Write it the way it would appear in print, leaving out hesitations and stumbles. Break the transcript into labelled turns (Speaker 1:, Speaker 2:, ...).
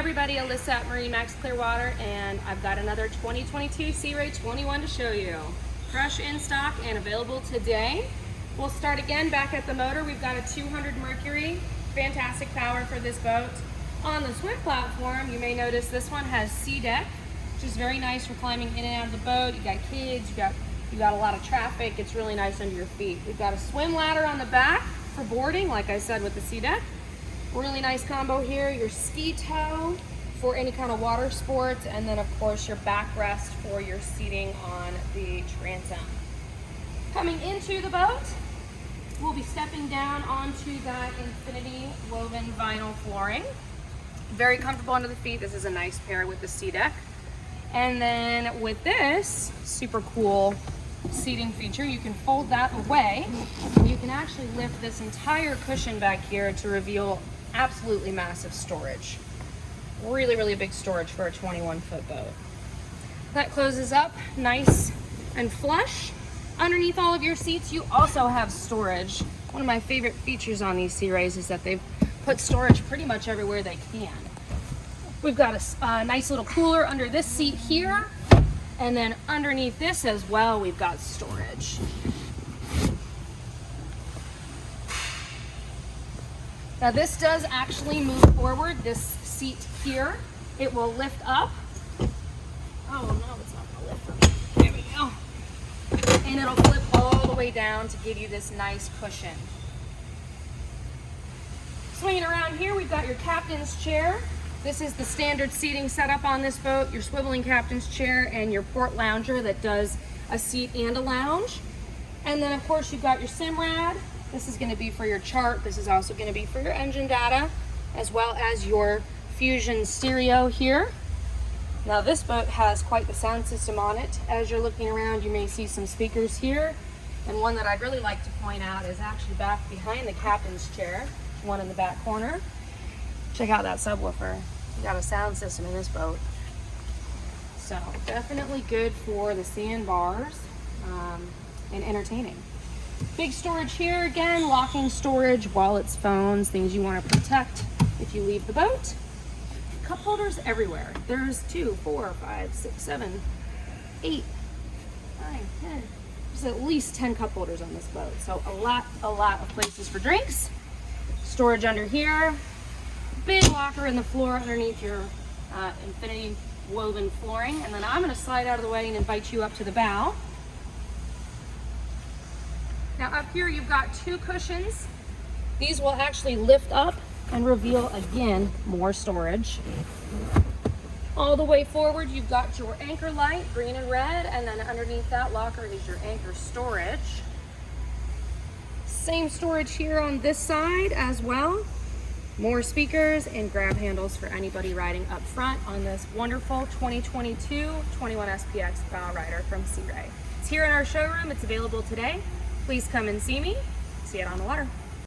Speaker 1: everybody, Alyssa at MarineMax Clearwater, and I've got another 2022 Sea Ray 21 to show you. Fresh in stock and available today. We'll start again back at the motor. We've got a 200 Mercury, fantastic power for this boat. On the swim platform, you may notice this one has sea deck, which is very nice for climbing in and out of the boat. You got kids, you got a lot of traffic. It's really nice under your feet. We've got a swim ladder on the back for boarding, like I said, with the sea deck. Really nice combo here. Your ski tow for any kind of water sports, and then of course your backrest for your seating on the transom. Coming into the boat, we'll be stepping down onto that infinity woven vinyl flooring. Very comfortable under the feet. This is a nice pair with the sea deck. And then with this super cool seating feature, you can fold that away and you can actually lift this entire cushion back here to reveal absolutely massive storage. Really, really big storage for a 21-foot boat. That closes up nice and flush. Underneath all of your seats, you also have storage. One of my favorite features on these Sea Rays is that they've put storage pretty much everywhere they can. We've got a nice little cooler under this seat here, and then underneath this as well, we've got storage. Now this does actually move forward, this seat here. It will lift up. Oh no, it's not gonna lift for me. There we go. And it'll flip all the way down to give you this nice cushion. Swinging around here, we've got your captain's chair. This is the standard seating setup on this boat, your swiveling captain's chair and your port lounger that does a seat and a lounge. And then of course you've got your Simrad. This is going to be for your chart. This is also going to be for your engine data, as well as your Fusion stereo here. Now this boat has quite the sound system on it. As you're looking around, you may see some speakers here. And one that I'd really like to point out is actually back behind the captain's chair, one in the back corner. Check out that subwoofer. You got a sound system in this boat. So definitely good for the sandbars and entertaining. Big storage here again, locking storage, wallets, phones, things you want to protect if you leave the boat. Cup holders everywhere. There's 2, 4, 5, 6, 7, 8, 9, 10. There's at least 10 cup holders on this boat. So a lot of places for drinks. Storage under here. Big locker in the floor underneath your infinity woven flooring. And then I'm going to slide out of the way and invite you up to the bow. Now up here you've got 2 cushions. These will actually lift up and reveal again more storage. All the way forward you've got your anchor light, green and red, and then underneath that locker is your anchor storage. Same storage here on this side as well. More speakers and grab handles for anybody riding up front on this wonderful 2022 21 SPX bow rider from Sea Ray. It's here in our showroom. It's available today. Please come and see me. See it on the water.